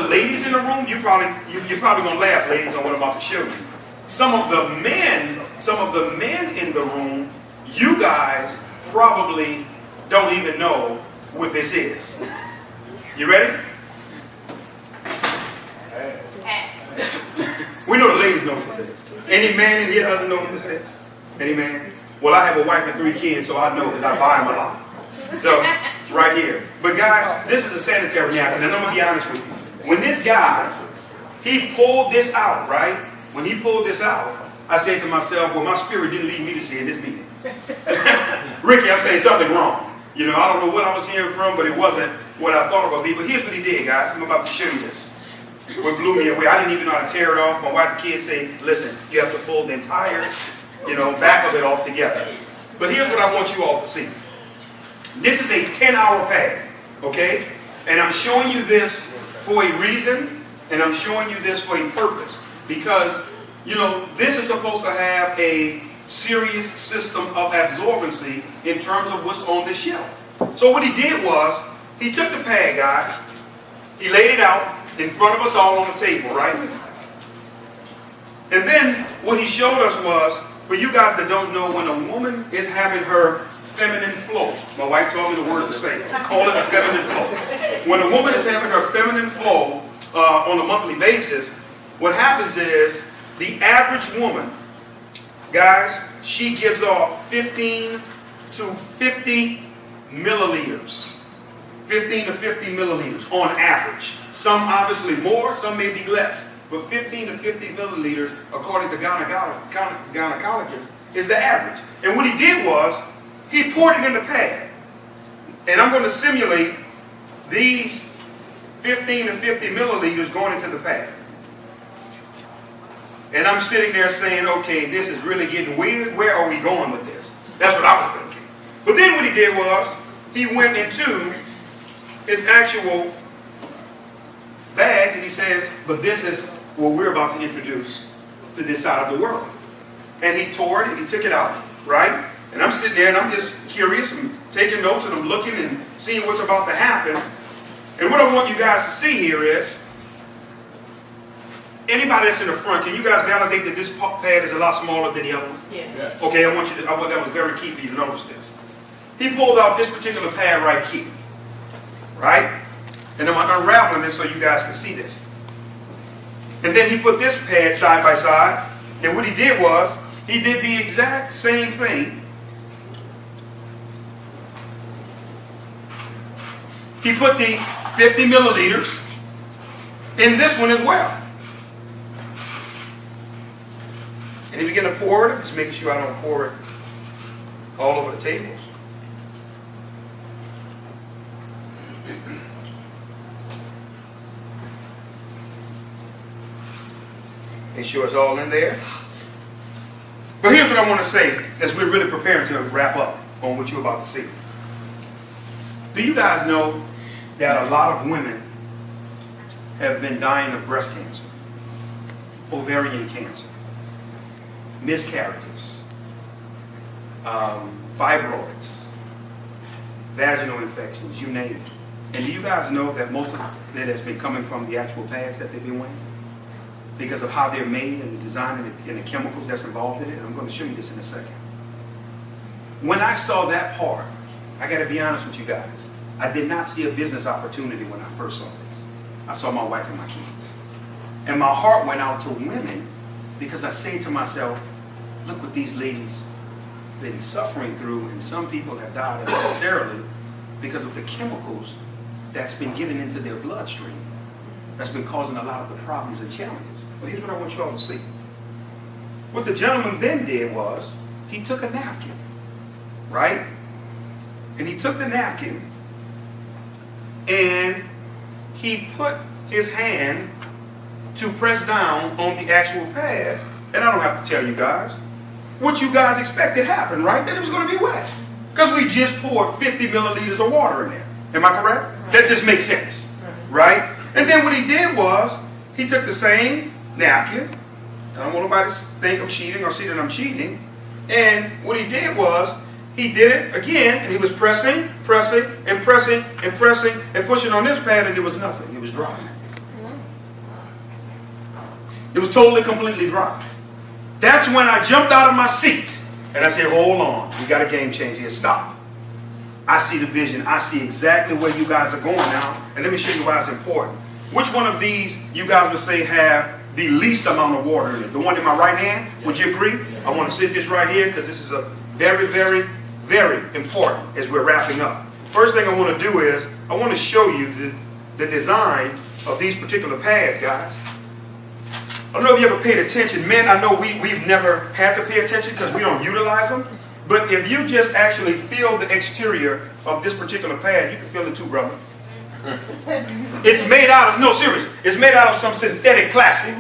ladies in the room, you're probably gonna laugh, ladies, on what I'm about to show you. Some of the men in the room, you guys probably don't even know what this is. You ready? We know the ladies know what this is. Any man in here doesn't know what this is? Any man? Well, I have a wife and 3 kids, so I know because I buy them a lot. So, right here. But guys, this is a sanitary napkin, and I'm going to be honest with you. When this guy, he pulled this out, right? When he pulled this out, I said to myself, well, my spirit didn't lead me to see in this meeting. Ricky, I'm saying something wrong. You know, I don't know what I was hearing from, but it wasn't what I thought it would be. But here's what he did, guys. I'm about to show you this. What blew me away, I didn't even know how to tear it off. My wife and kids say, listen, you have to pull the entire, back of it off together. But here's what I want you all to see. This is a 10-hour pad, okay? And I'm showing you this for a reason, and I'm showing you this for a purpose. Because, this is supposed to have a serious system of absorbency in terms of what's on the shelf. So what he did was, he took the pad, guys, he laid it out in front of us all on the table, right? And then what he showed us was, for you guys that don't know, when a woman is having her feminine flow, my wife told me the word to say, call it feminine flow. When a woman is having her feminine flow on a monthly basis, what happens is the average woman, guys, she gives off 15 to 50 milliliters. 15 to 50 milliliters on average. Some obviously more, some may be less. But 15 to 50 milliliters, according to gynecologists, is the average. And what he did was, he poured it in the pad. And I'm going to simulate these 15 to 50 milliliters going into the pad. And I'm sitting there saying, okay, this is really getting weird. Where are we going with this? That's what I was thinking. But then what he did was, he went into his actual bag and he says, but this is what we're about to introduce to this side of the world. And he tore it and he took it out, right? And I'm sitting there and I'm just curious and taking notes and I'm looking and seeing what's about to happen. And what I want you guys to see here is, anybody that's in the front, can you guys validate that this pad is a lot smaller than the other one? Yeah. Okay, I want that was very key for you to notice this. He pulled out this particular pad right here, right? And I'm unraveling this so you guys can see this. And then he put this pad side by side, and what he did was, he did the exact same thing. He put the 50 milliliters in this one as well. And he began to pour it, just making sure I don't pour it all over the tables. Make sure it's all in there. But here's what I want to say as we're really preparing to wrap up on what you're about to see. Do you guys know that a lot of women have been dying of breast cancer, ovarian cancer, miscarriages, fibroids, vaginal infections, you name it. And do you guys know that most of that has been coming from the actual pads that they've been wearing? Because of how they're made and the design and the chemicals that's involved in it. And I'm going to show you this in a second. When I saw that part, I got to be honest with you guys, I did not see a business opportunity when I first saw this. I saw my wife and my kids. And my heart went out to women because I say to myself, look what these ladies have been suffering through, and some people have died unnecessarily because of the chemicals that's been getting into their bloodstream. That's been causing a lot of the problems and challenges. But here's what I want you all to see. What the gentleman then did was, he took a napkin, right? And he took the napkin and he put his hand to press down on the actual pad. And I don't have to tell you guys what you guys expected happened, right? That it was going to be wet. Because we just poured 50 milliliters of water in there. Am I correct? That just makes sense, right? And then what he did was, he took the same napkin. I don't want nobody to think I'm cheating or see that I'm cheating. And what he did was, he did it again, and he was pressing, and pushing on this pad, and there was nothing. It was dry. It was totally, completely dry. That's when I jumped out of my seat and I said, hold on, we got a game changer here. Stop. I see the vision. I see exactly where you guys are going now. And let me show you why it's important. Which one of these you guys would say have the least amount of water in it? The one in my right hand? Would you agree? I want to sit this right here because this is a very, very, very important as we're wrapping up. First thing I want to do is I want to show you the design of these particular pads, guys. I don't know if you ever paid attention. Men, I know we've never had to pay attention because we don't utilize them. But if you just actually feel the exterior of this particular pad, you can feel it too, brother. It's made out of, no, serious. It's made out of some synthetic plastic,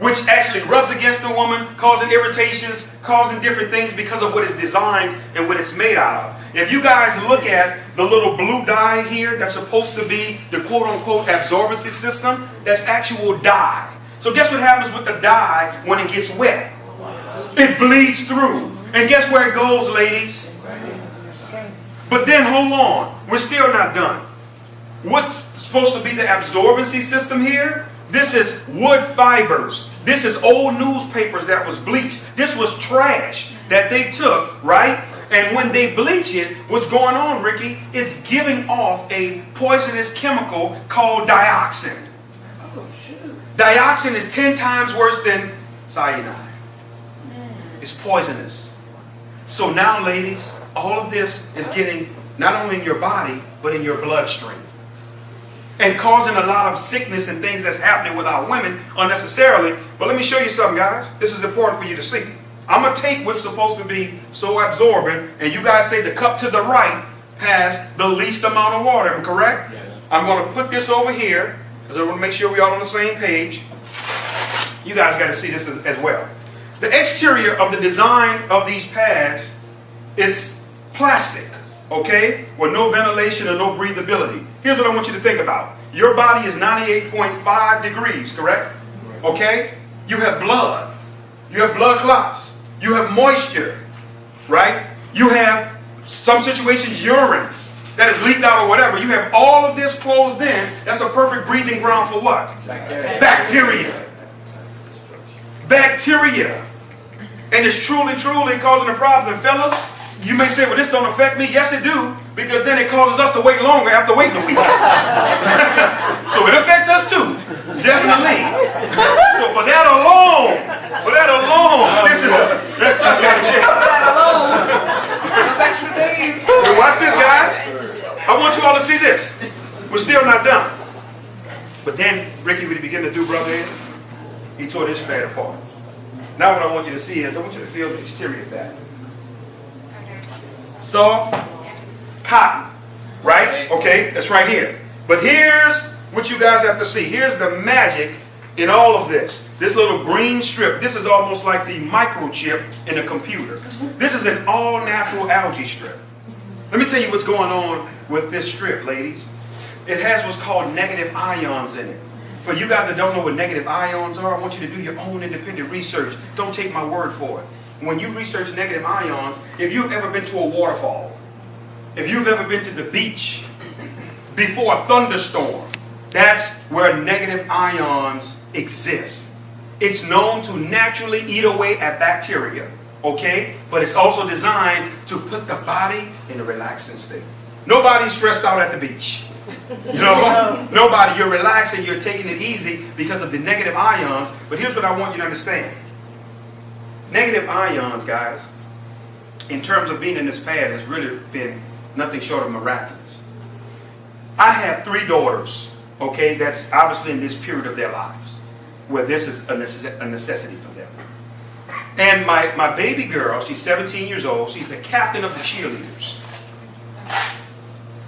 which actually rubs against the woman, causing irritations, causing different things because of what it's designed and what it's made out of. If you guys look at the little blue dye here, that's supposed to be the quote-unquote absorbency system, that's actual dye. So guess what happens with the dye when it gets wet? It bleeds through. And guess where it goes, ladies? But then hold on. We're still not done. What's supposed to be the absorbency system here? This is wood fibers. This is old newspapers that was bleached. This was trash that they took, right? And when they bleach it, what's going on, Ricky? It's giving off a poisonous chemical called dioxin. Dioxin is 10 times worse than cyanide. It's poisonous. So now, ladies, all of this is getting not only in your body, but in your bloodstream. And causing a lot of sickness and things that's happening with our women unnecessarily. But let me show you something, guys. This is important for you to see. I'm going to take what's supposed to be so absorbent, and you guys say the cup to the right has the least amount of water. Am I correct? Yes. I'm going to put this over here, because I want to make sure we're all on the same page. You guys got to see this as well. The exterior of the design of these pads, it's plastic, okay, with no ventilation and no breathability. Here's what I want you to think about. Your body is 98.5 degrees, correct? Okay? You have blood. You have blood clots. You have moisture, right? You have, some situations, urine that is leaked out or whatever. You have all of this closed in. That's a perfect breathing ground for what? Bacteria. Bacteria. And it's truly, truly causing a problem. And fellas, you may say, well, this don't affect me. Yes, it do. Because then it causes us to wait longer after waiting a week. So it affects us too. Definitely. So for that alone, that's something got to check. Extra days. But watch this, guys. I want you all to see this. We're still not done. But then, Ricky, what he began to do, brother, he tore this pad apart. Now what I want you to see is, I want you to feel the exterior of that. Soft cotton, right? Okay, that's right here. But here's what you guys have to see. Here's the magic in all of this. This little green strip, this is almost like the microchip in a computer. This is an all-natural algae strip. Let me tell you what's going on with this strip, ladies. It has what's called negative ions in it. For you guys that don't know what negative ions are, I want you to do your own independent research. Don't take my word for it. When you research negative ions, if you've ever been to a waterfall, if you've ever been to the beach before a thunderstorm, that's where negative ions exist. It's known to naturally eat away at bacteria, okay? But it's also designed to put the body in a relaxing state. Nobody's stressed out at the beach. You know, nobody, you're relaxing, you're taking it easy because of the negative ions. But here's what I want you to understand. Negative ions, guys, in terms of being in this pad, has really been nothing short of miraculous. I have 3 daughters, okay, that's obviously in this period of their lives, where this is a necessity for them. And my baby girl, she's 17 years old, she's the captain of the cheerleaders.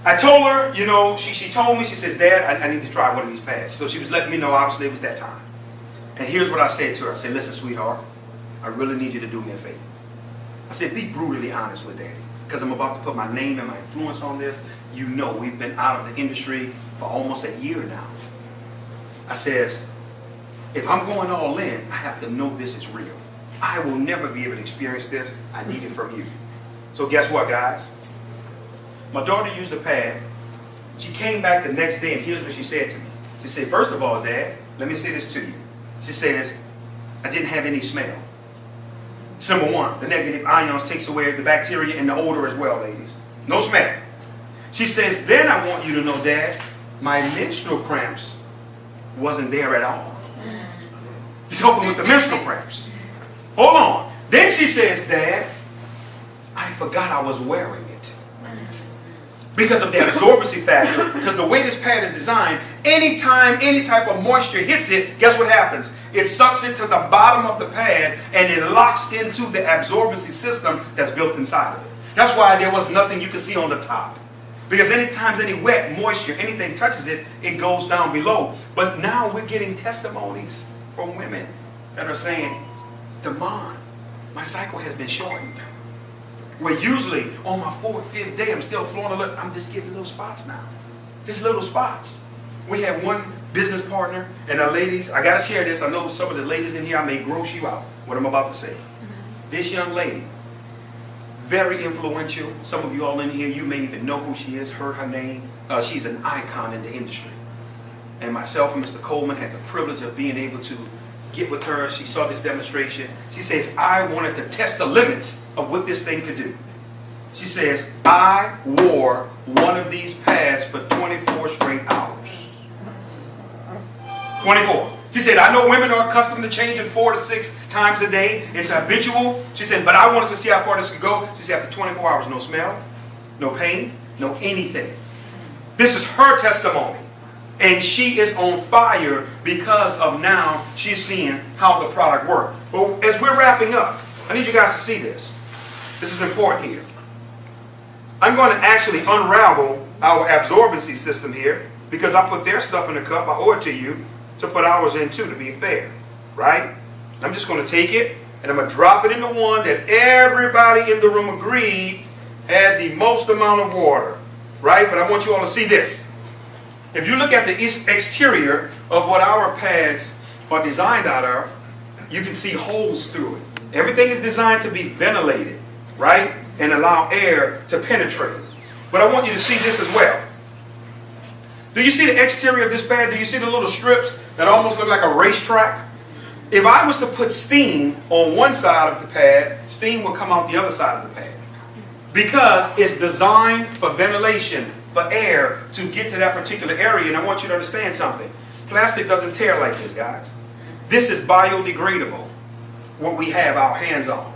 I told her, you know, she told me, she says, Dad, I need to try one of these pads. So she was letting me know, obviously, it was that time. And here's what I said to her. I said, listen, sweetheart, I really need you to do me a favor. I said, be brutally honest with Daddy, because I'm about to put my name and my influence on this. You know, we've been out of the industry for almost a year now. I says, if I'm going all in, I have to know this is real. I will never be able to experience this. I need it from you. So guess what, guys? My daughter used the pad. She came back the next day, and here's what she said to me. She said, first of all, Dad, let me say this to you. She says, I didn't have any smell. Number one, the negative ions takes away the bacteria and the odor as well, ladies. No smell. She says, then I want you to know, Dad, my menstrual cramps wasn't there at all. He's helping with the menstrual cramps. Hold on. Then she says, Dad, I forgot I was wearing it. Because of the absorbency factor, because the way this pad is designed, anytime any type of moisture hits it, guess what happens? It sucks it to the bottom of the pad and it locks into the absorbency system that's built inside of it. That's why there was nothing you could see on the top. Because anytime any wet moisture, anything touches it, it goes down below. But now we're getting testimonies from women that are saying, Damon, my cycle has been shortened. Where usually on my 4th, 5th day, I'm still flowing a little, I'm just getting little spots now. Just little spots. We have one business partner, and our ladies, I got to share this. I know some of the ladies in here, I may gross you out, what I'm about to say. This young lady, very influential. Some of you all in here, you may even know who she is, heard her name. She's an icon in the industry. And myself and Mr. Coleman had the privilege of being able to get with her. She saw this demonstration. She says, I wanted to test the limits of what this thing could do. She says, I wore one of these pads for 24 straight hours. 24. She said, I know women are accustomed to changing 4 to 6 times a day. It's habitual. She said, but I wanted to see how far this could go. She said, after 24 hours, no smell, no pain, no anything. This is her testimony. And she is on fire because of now she's seeing how the product works. But as we're wrapping up, I need you guys to see this. This is important here. I'm going to actually unravel our absorbency system here because I put their stuff in the cup. I owe it to you to put ours in too, to be fair. Right? I'm just going to take it and I'm going to drop it in the one that everybody in the room agreed had the most amount of water. Right? But I want you all to see this. If you look at the exterior of what our pads are designed out of, you can see holes through it. Everything is designed to be ventilated, right? And allow air to penetrate. But I want you to see this as well. Do you see the exterior of this pad? Do you see the little strips that almost look like a racetrack? If I was to put steam on one side of the pad, steam will come out the other side of the pad. Because it's designed for ventilation, for air to get to that particular area. And I want you to understand something. Plastic doesn't tear like this, guys. This is biodegradable, what we have our hands on.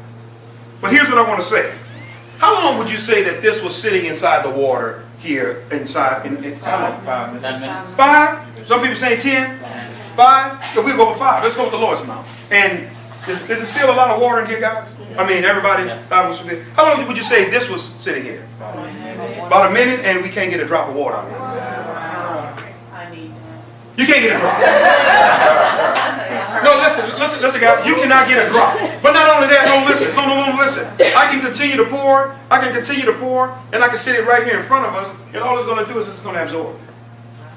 But here's what I want to say. How long would you say that this was sitting inside the water here, inside? How long? 5 minutes. 10 minutes. 5? Some people say 10. 5? So we'll go with 5. Let's go with the Lord's amount. And is there still a lot of water in here, guys? I mean, everybody? How long would you say this was sitting here? About a minute, and we can't get a drop of water out of it. You can't get a drop. No, listen, guys. You cannot get a drop. But not only that, no, listen. I can continue to pour, and I can sit it right here in front of us, and all it's going to do is it's going to absorb.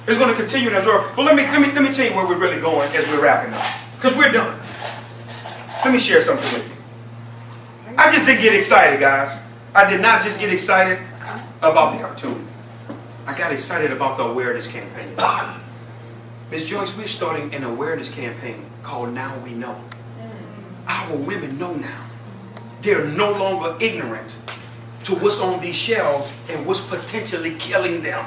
It's going to continue to absorb. But let me tell you where we're really going as we're wrapping up. Because we're done. Let me share something with you. I just didn't get excited, guys. I did not just get excited about the opportunity. I got excited about the awareness campaign. Ms. Joyce, we're starting an awareness campaign called Now We Know. Our women know now. They're no longer ignorant to what's on these shelves and what's potentially killing them.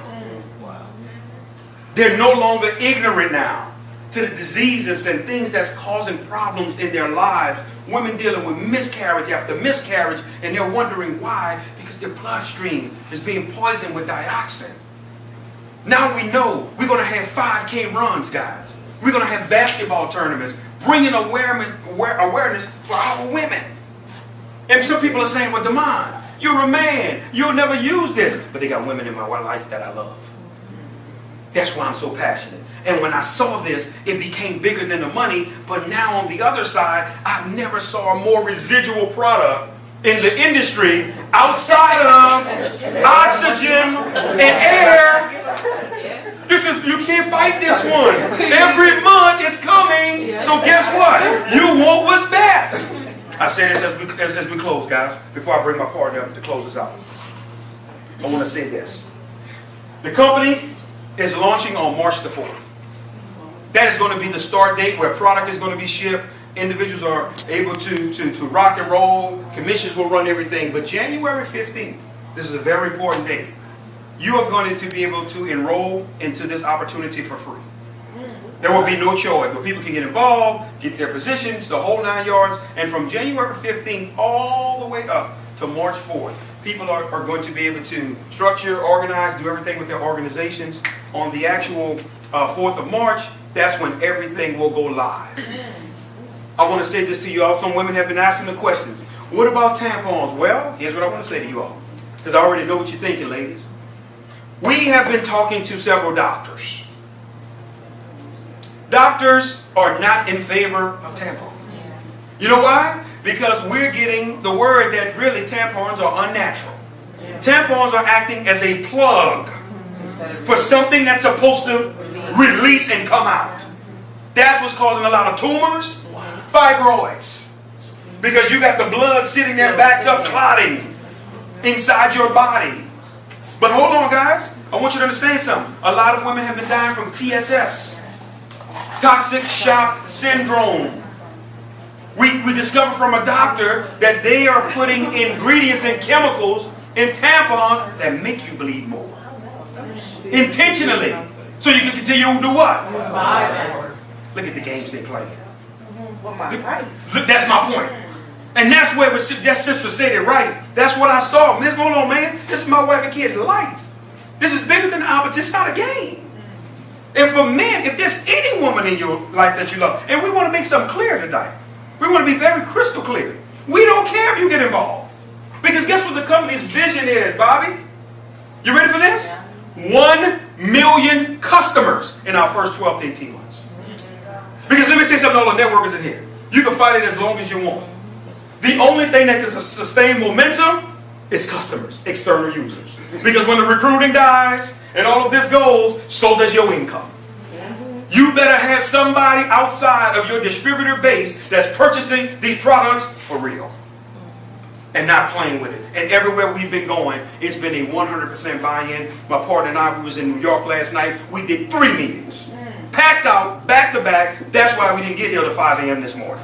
They're no longer ignorant now to the diseases and things that's causing problems in their lives. Women dealing with miscarriage after miscarriage, and they're wondering why, because their bloodstream is being poisoned with dioxin. Now we know we're going to have 5K runs, guys. We're going to have basketball tournaments, bringing awareness for our women. And some people are saying, well, Damon, you're a man. You'll never use this. But they got women in my life that I love. That's why I'm so passionate. And when I saw this, it became bigger than the money. But now on the other side, I've never saw a more residual product in the industry outside of oxygen and air. You can't fight this one. Every month it's coming. So guess what? You want what's best. I say this as we close, guys, before I bring my partner up to close this out. I want to say this. The company is launching on March the 4th. That is going to be the start date where product is going to be shipped. Individuals are able to rock and roll. Commissions will run everything. But January 15th, this is a very important date. You are going to be able to enroll into this opportunity for free. There will be no choice, but people can get involved, get their positions, the whole 9 yards. And from January 15th all the way up to March 4th, people are going to be able to structure, organize, do everything with their organizations. On the actual 4th of March, that's when everything will go live. I want to say this to you all. Some women have been asking the questions. What about tampons? Well, here's what I want to say to you all, because I already know what you're thinking, ladies. We have been talking to several doctors. Doctors are not in favor of tampons. You know why? Because we're getting the word that really tampons are unnatural. Tampons are acting as a plug for something that's supposed to release and come out. That's what's causing a lot of tumors, fibroids. Because you got the blood sitting there backed up, clotting inside your body. But hold on, guys. I want you to understand something. A lot of women have been dying from TSS. Toxic shock syndrome. We discovered from a doctor that they are putting ingredients and chemicals in tampons that make you bleed more. Intentionally. So you can continue to do what? Look at the games they play. Look, that's my point. And that's where that sister said it right. That's what I saw. What's going on, man? This is my wife and kids' life. This is bigger than the opposite. It's not a game. And for men, if there's any woman in your life that you love, and we want to make something clear tonight. We want to be very crystal clear. We don't care if you get involved. Because guess what the company's vision is, Bobby? You ready for this? 1 million customers in our first 12 to 18 months. Because let me say something to all the networkers in here. You can fight it as long as you want. The only thing that can sustain momentum is customers, external users. Because when the recruiting dies and all of this goes, so does your income. You better have somebody outside of your distributor base that's purchasing these products for real and not playing with it. And everywhere we've been going, it's been a 100% buy-in. My partner and I, we was in New York last night. We did 3 meetings. Packed out, back to back. That's why we didn't get here till 5 a.m. this morning.